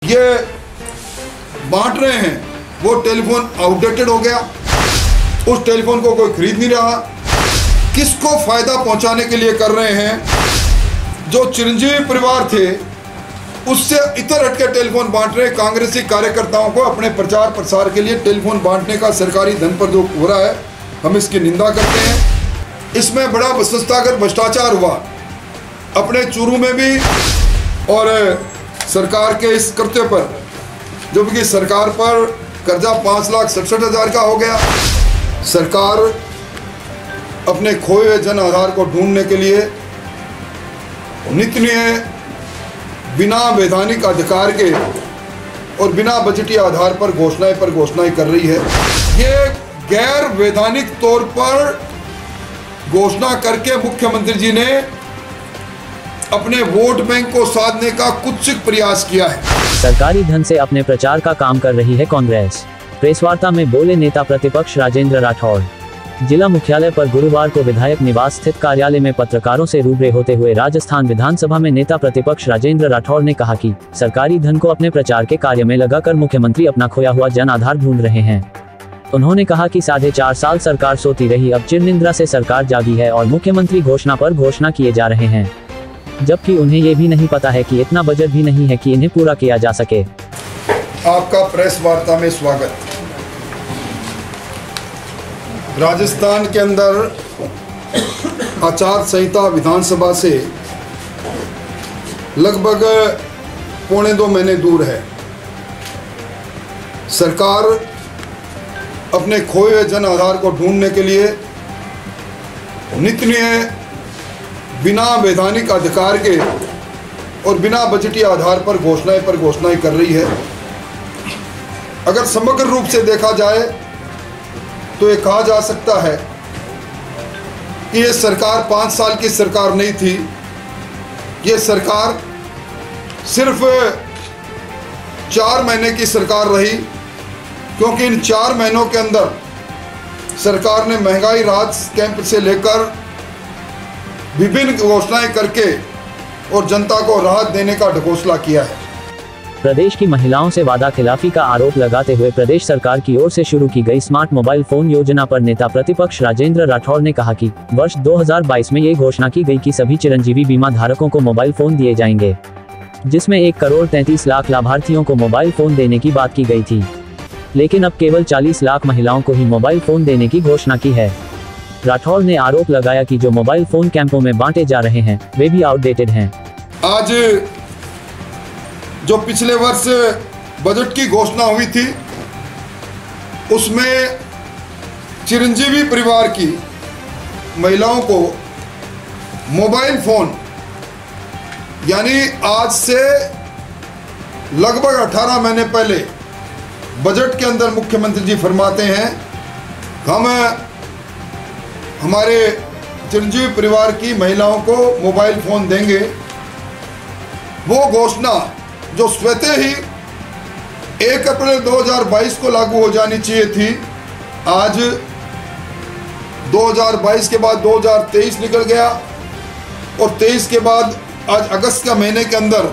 ये बांट रहे हैं वो टेलीफोन आउटडेटेड हो गया, उस टेलीफोन को कोई खरीद नहीं रहा। किसको फायदा पहुंचाने के लिए कर रहे हैं? जो चिरंजीवी परिवार थे उससे इतर हटके टेलीफोन बांट रहे कांग्रेसी कार्यकर्ताओं को अपने प्रचार प्रसार के लिए टेलीफोन बांटने का सरकारी धन पर जो हो रहा है, हम इसकी निंदा करते हैं। इसमें बड़ा संस्थागत भ्रष्टाचार हुआ अपने चूरू में भी, और सरकार के इस कृत्य पर, जबकि सरकार पर कर्जा 5,67,000 का हो गया। सरकार अपने खोए हुए जन आधार को ढूंढने के लिए नित्य बिना वैधानिक अधिकार के और बिना बजटीय आधार पर घोषणाएं कर रही है। ये गैर वैधानिक तौर पर घोषणा करके मुख्यमंत्री जी ने अपने वोट बैंक को साधने का कुत्सित प्रयास किया है। सरकारी धन से अपने प्रचार का काम कर रही है कांग्रेस। प्रेस वार्ता में बोले नेता प्रतिपक्ष राजेंद्र राठौड़। जिला मुख्यालय पर गुरुवार को विधायक निवास स्थित कार्यालय में पत्रकारों से रूबरू होते हुए राजस्थान विधानसभा में नेता प्रतिपक्ष राजेंद्र राठौड़ ने कहा कि सरकारी धन को अपने प्रचार के कार्य में लगाकर मुख्यमंत्री अपना खोया हुआ जन आधार ढूंढ रहे हैं। उन्होंने कहा कि 4.5 साल सरकार सोती रही, अब चिरनिद्रा से सरकार जागी है और मुख्यमंत्री घोषणा पर घोषणा किए जा रहे हैं, जबकि उन्हें ये भी नहीं पता है कि इतना बजट भी नहीं है कि इन्हें पूरा किया जा सके। आपका प्रेस वार्ता में स्वागत। राजस्थान के अंदर आचार संहिता विधानसभा से लगभग 1.25 महीने दूर है। सरकार अपने खोए हुए जन आधार को ढूंढने के लिए नित्य बिना वैधानिक अधिकार के और बिना बजटीय आधार पर घोषणाएं कर रही है। अगर समग्र रूप से देखा जाए तो ये कहा जा सकता है कि ये सरकार 5 साल की सरकार नहीं थी। ये सरकार सिर्फ 4 महीने की सरकार रही, क्योंकि इन 4 महीनों के अंदर सरकार ने महंगाई राहत कैंप से लेकर विभिन्न घोषणाएं करके और जनता को राहत देने का ढकोसला किया है। प्रदेश की महिलाओं से वादा खिलाफी का आरोप लगाते हुए प्रदेश सरकार की ओर से शुरू की गई स्मार्ट मोबाइल फोन योजना पर नेता प्रतिपक्ष राजेंद्र राठौड़ ने कहा कि वर्ष 2022 में ये घोषणा की गई कि सभी चिरंजीवी बीमा धारकों को मोबाइल फोन दिए जाएंगे, जिसमें 1,33,00,000 लाभार्थियों को मोबाइल फोन देने की बात की गई थी, लेकिन अब केवल 40 लाख महिलाओं को ही मोबाइल फोन देने की घोषणा की है। राठौड़ ने आरोप लगाया कि जो मोबाइल फोन कैंपों में बांटे जा रहे हैं वे भी आउटडेटेड हैं। आज जो पिछले वर्ष बजट की घोषणा हुई थी उसमें चिरंजीवी परिवार की महिलाओं को मोबाइल फोन, यानी आज से लगभग 18 महीने पहले बजट के अंदर मुख्यमंत्री जी फरमाते हैं हम हमारे चिरंजीवी परिवार की महिलाओं को मोबाइल फोन देंगे। वो घोषणा जो स्वतः ही 1 अप्रैल 2022 को लागू हो जानी चाहिए थी, आज 2022 के बाद 2023 निकल गया और 23 के बाद आज अगस्त का महीने के अंदर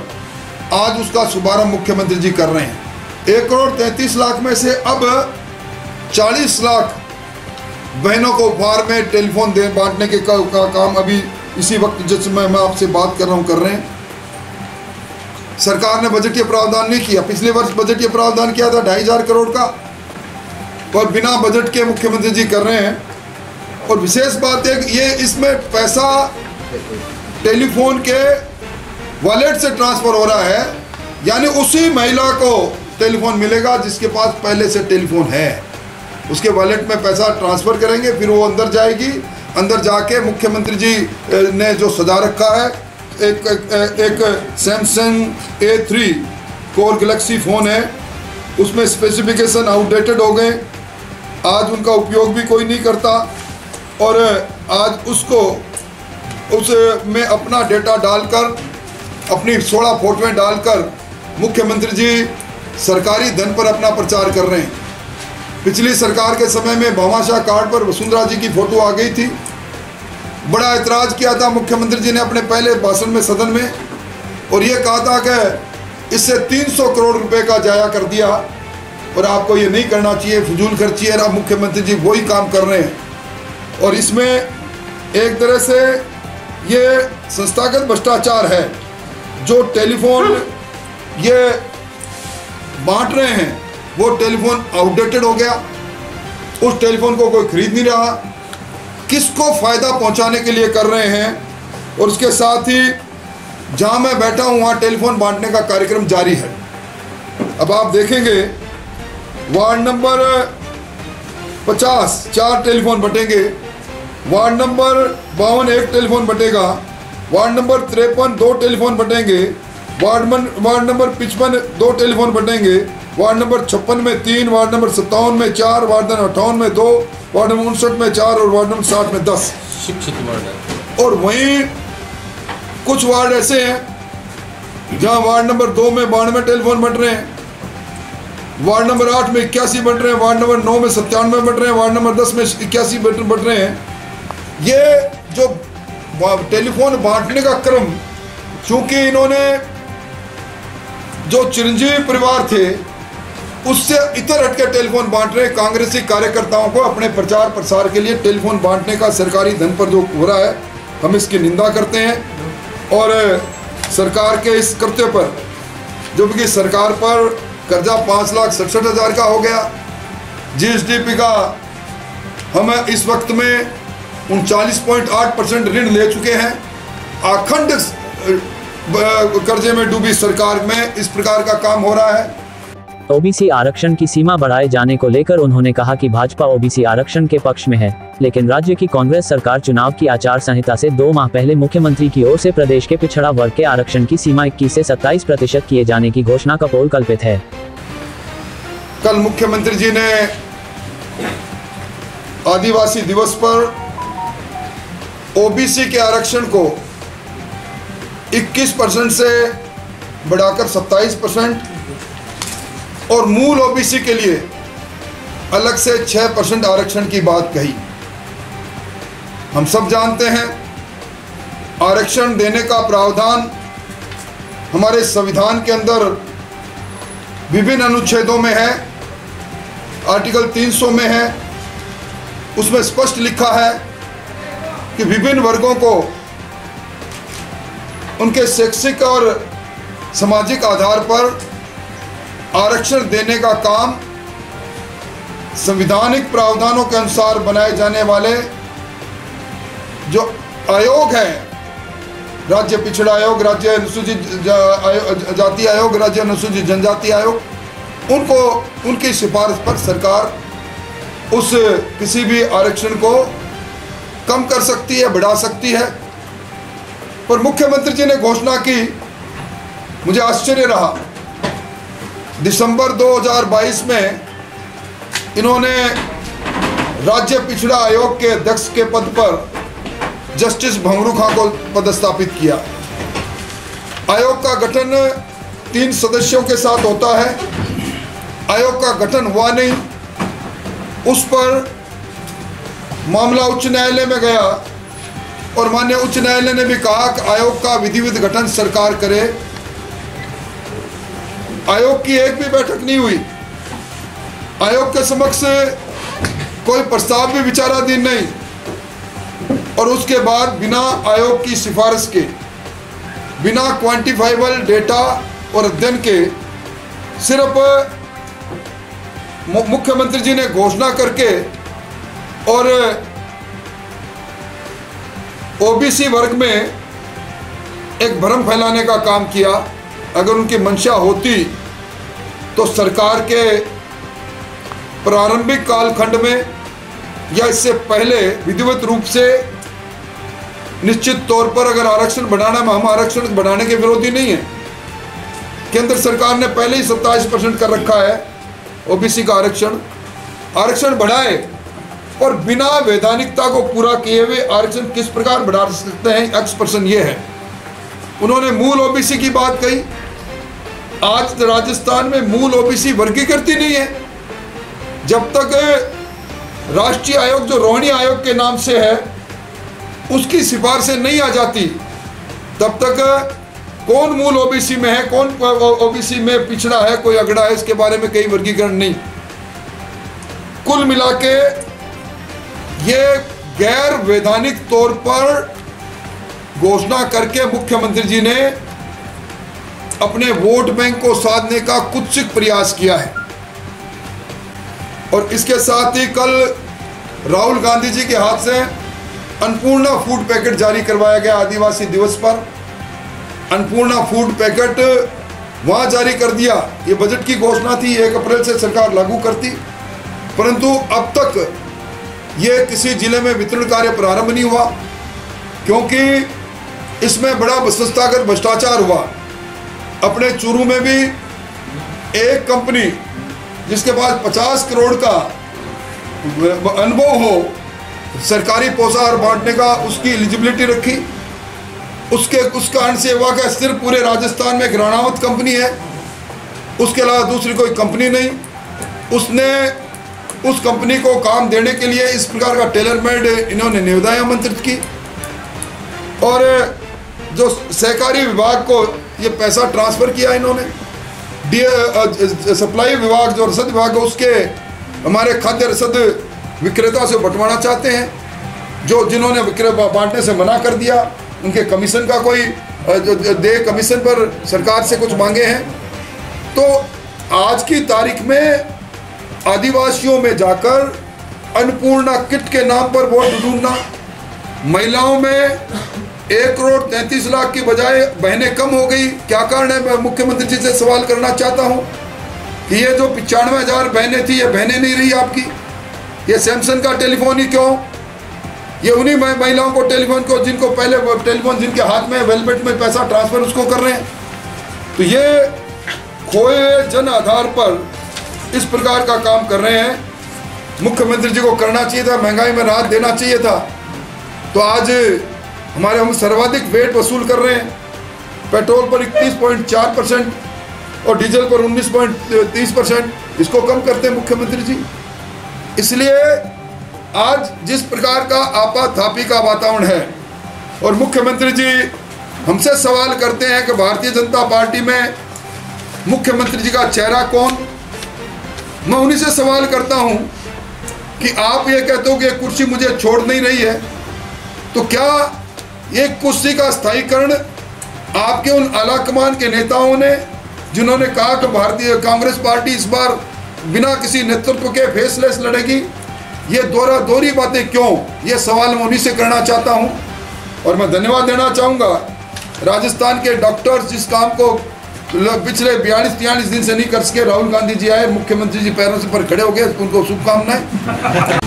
आज उसका शुभारंभ मुख्यमंत्री जी कर रहे हैं। 1,33,00,000 में से अब 40 लाख बहनों को उपहार में टेलीफोन बांटने के का काम अभी इसी वक्त जिस समय मैं आपसे बात कर रहा हूँ कर रहे हैं। सरकार ने बजटीय प्रावधान नहीं किया। पिछले वर्ष बजटीय प्रावधान किया था 2,500 करोड़ का, और बिना बजट के मुख्यमंत्री जी कर रहे हैं। और विशेष बात है कि ये इसमें पैसा टेलीफोन के वॉलेट से ट्रांसफर हो रहा है, यानी उसी महिला को टेलीफोन मिलेगा जिसके पास पहले से टेलीफोन है, उसके वॉलेट में पैसा ट्रांसफर करेंगे, फिर वो अंदर जाएगी। अंदर जाके मुख्यमंत्री जी ने जो सजा रखा है, एक Samsung A3 core Galaxy phone है, उसमें स्पेसिफिकेशन आउटडेटेड हो गए, आज उनका उपयोग भी कोई नहीं करता, और आज उसमें अपना डेटा डालकर, अपनी 16 फोटोएं डालकर मुख्यमंत्री जी सरकारी धन पर अपना प्रचार कर रहे हैं। पिछली सरकार के समय में भामाशाह कार्ड पर वसुंधरा जी की फ़ोटो आ गई थी, बड़ा ऐतराज़ किया था मुख्यमंत्री जी ने अपने पहले भाषण में सदन में, और ये कहा था कि इससे 300 करोड़ रुपए का जाया कर दिया। और आपको ये नहीं करना चाहिए, फिजूल खर्ची है। अब मुख्यमंत्री जी वही काम कर रहे हैं और इसमें एक तरह से ये संस्थागत भ्रष्टाचार है। जो टेलीफोन ये बांट रहे हैं वो टेलीफोन आउटडेटेड हो गया, उस टेलीफोन को कोई खरीद नहीं रहा, किसको फ़ायदा पहुंचाने के लिए कर रहे हैं। और उसके साथ ही जहां मैं बैठा हूं वहां टेलीफोन बांटने का कार्यक्रम जारी है। अब आप देखेंगे वार्ड नंबर 50 4 टेलीफोन बटेंगे, वार्ड नंबर 52 1 टेलीफोन बटेगा, वार्ड नंबर 53 2 टेलीफोन बटेंगे, वार्ड नंबर 55 2 टेलीफोन बटेंगे, वार्ड नंबर 56 में 3, वार्ड नंबर 57 में 4, वार्ड नंबर 58 में 2, वार्ड नंबर 59 में 4 और वार्ड नंबर 60 में 10 शिक्षित वार्ड है। और वहीं कुछ वार्ड ऐसे हैं जहां वार्ड नंबर 2 में 92 टेलीफोन बट रहे हैं, वार्ड नंबर 8 में 81 बट रहे हैं, वार्ड नंबर 9 में 97 बट रहे हैं, वार्ड नंबर 10 में 81 बट रहे हैं। ये जो टेलीफोन बांटने का क्रम, चूंकि इन्होंने जो चिरंजीवी परिवार थे उससे इतर हटके टेलीफोन बांट रहे हैं। कांग्रेसी कार्यकर्ताओं को अपने प्रचार प्रसार के लिए टेलीफोन बांटने का सरकारी धन पर जो हो रहा है, हम इसकी निंदा करते हैं। और सरकार के इस कृत्य पर, जबकि सरकार पर कर्जा 5,67,000 का हो गया, जीएसडीपी का हम इस वक्त में 39.8% ऋण ले चुके हैं। अखंड कर्जे में डूबी सरकार में इस प्रकार का काम हो रहा है। ओबीसी आरक्षण की सीमा बढ़ाए जाने को लेकर उन्होंने कहा कि भाजपा ओबीसी आरक्षण के पक्ष में है, लेकिन राज्य की कांग्रेस सरकार चुनाव की आचार संहिता से 2 माह पहले मुख्यमंत्री की ओर से प्रदेश के पिछड़ा वर्ग के आरक्षण की सीमा 21 से 27% किए जाने की घोषणा का पोल कल्पित है। कल मुख्यमंत्री जी ने आदिवासी दिवस पर ओबीसी के आरक्षण को 21% से बढ़ाकर 27% और मूल ओबीसी के लिए अलग से 6% आरक्षण की बात कही। हम सब जानते हैं आरक्षण देने का प्रावधान हमारे संविधान के अंदर विभिन्न अनुच्छेदों में है। आर्टिकल 300 में है, उसमें स्पष्ट लिखा है कि विभिन्न वर्गों को उनके शैक्षिक और सामाजिक आधार पर आरक्षण देने का काम संवैधानिक प्रावधानों के अनुसार बनाए जाने वाले जो आयोग है, राज्य पिछड़ा आयोग, राज्य अनुसूचित जाति आयोग, राज्य अनुसूचित जनजाति आयोग, उनको उनकी सिफारिश पर सरकार उस किसी भी आरक्षण को कम कर सकती है, बढ़ा सकती है। पर मुख्यमंत्री जी ने घोषणा की, मुझे आश्चर्य रहा। दिसंबर 2022 में इन्होंने राज्य पिछड़ा आयोग के अध्यक्ष के पद पर जस्टिस भंवरू खां को पदस्थापित किया। आयोग का गठन 3 सदस्यों के साथ होता है। आयोग का गठन हुआ नहीं, उस पर मामला उच्च न्यायालय में गया और माननीय उच्च न्यायालय ने भी कहा कि आयोग का विधिवत गठन सरकार करे। आयोग की एक भी बैठक नहीं हुई, आयोग के समक्ष कोई प्रस्ताव भी विचाराधीन नहीं, और उसके बाद बिना आयोग की सिफारिश के, बिना क्वांटिफाइबल डेटा और अध्ययन के, सिर्फ मुख्यमंत्री जी ने घोषणा करके और ओबीसी वर्ग में एक भ्रम फैलाने का काम किया। अगर उनकी मंशा होती तो सरकार के प्रारंभिक कालखंड में या इससे पहले विधिवत रूप से निश्चित तौर पर अगर आरक्षण बढ़ाना, हम आरक्षण बढ़ाने के विरोधी नहीं है। केंद्र सरकार ने पहले ही 27% कर रखा है ओबीसी का आरक्षण बढ़ाए और बिना वैधानिकता को पूरा किए हुए आरक्षण किस प्रकार बढ़ा सकते हैं, एक्सप्रेशन ये है। उन्होंने मूल ओबीसी की बात कही। आज राजस्थान में मूल ओबीसी वर्गीकृत ही नहीं है। जब तक राष्ट्रीय आयोग जो रोहिणी आयोग के नाम से है उसकी सिफारिशें नहीं आ जाती, तब तक कौन मूल ओबीसी में है, कौन ओबीसी में पिछड़ा है, कोई अगड़ा है, इसके बारे में कई वर्गीकरण नहीं। कुल मिला के ये गैर वैधानिक तौर पर घोषणा करके मुख्यमंत्री जी ने अपने वोट बैंक को साधने का कुत्सित प्रयास किया है। और इसके साथ ही कल राहुल गांधी जी के हाथ से अन्नपूर्णा फूड पैकेट जारी करवाया गया आदिवासी दिवस पर। अन्नपूर्णा फूड पैकेट वहां जारी कर दिया, ये बजट की घोषणा थी, 1 अप्रैल से सरकार लागू करती, परंतु अब तक ये किसी जिले में वितरण कार्य प्रारंभ नहीं हुआ, क्योंकि इसमें बड़ा संस्थागत भ्रष्टाचार हुआ। अपने चूरू में भी एक कंपनी जिसके पास 50 करोड़ का अनुभव हो सरकारी पोषाहार बांटने का, उसकी एलिजिबिलिटी रखी। उस कारण से हुआ कि सिर्फ पूरे राजस्थान में एक राणावत कंपनी है, उसके अलावा दूसरी कोई कंपनी नहीं। उसने उस कंपनी को काम देने के लिए इस प्रकार का टेलर मेड इन्होंने निविदाएं आमंत्रित की, और जो सहकारी विभाग को ये पैसा ट्रांसफर किया इन्होंने। सप्लाई विभाग जो रसद विभाग है उसके हमारे खाद्य रसद विक्रेता से बंटवाना चाहते हैं, जो जिन्होंने विक्रय बांटने से मना कर दिया, उनके कमीशन का कोई कमीशन पर सरकार से कुछ मांगे हैं। तो आज की तारीख में आदिवासियों में जाकर अन्नपूर्णा किट के नाम पर वोट ढूंढना, महिलाओं में 1 करोड़ 33 लाख की बजाय बहनें कम हो गई, क्या कारण है? मैं मुख्यमंत्री जी से सवाल करना चाहता हूं कि ये जो 95,000 बहनें थी, ये बहनें नहीं रही आपकी। ये सैमसंग का टेलीफोन ही क्यों? ये उन्हीं महिलाओं को टेलीफोन को जिनको पहले टेलीफोन जिनके हाथ में वेलवेट में पैसा ट्रांसफर उसको कर रहे हैं। तो ये खोए जन आधार पर इस प्रकार का काम कर रहे हैं। मुख्यमंत्री जी को करना चाहिए था, महंगाई में राहत देना चाहिए था। तो आज हम सर्वाधिक वेट वसूल कर रहे हैं। पेट्रोल पर 31.4% और डीजल पर 19.30%, इसको कम करते हैं मुख्यमंत्री जी। इसलिए आज जिस प्रकार का आपाधापी का वातावरण है और मुख्यमंत्री जी हमसे सवाल करते हैं कि भारतीय जनता पार्टी में मुख्यमंत्री जी का चेहरा कौन, मैं उन्हीं से सवाल करता हूं कि आप ये कहते हो कि कुर्सी मुझे छोड़ नहीं रही है, तो क्या ये कुर्सी का स्थायीकरण आपके उन आला कमान के नेताओं ने, जिन्होंने कहा कि भारतीय कांग्रेस पार्टी इस बार बिना किसी नेतृत्व के फैसले से लड़ेगी, ये दोहरी बातें क्यों? ये सवाल मैं उन्हीं से करना चाहता हूं। और मैं धन्यवाद देना चाहूँगा राजस्थान के डॉक्टर्स, जिस काम को पिछले 42-43 दिन से नहीं कर सके, राहुल गांधी जी आए, मुख्यमंत्री जी पैरों से पर खड़े हो गए, उनको शुभकामनाएं।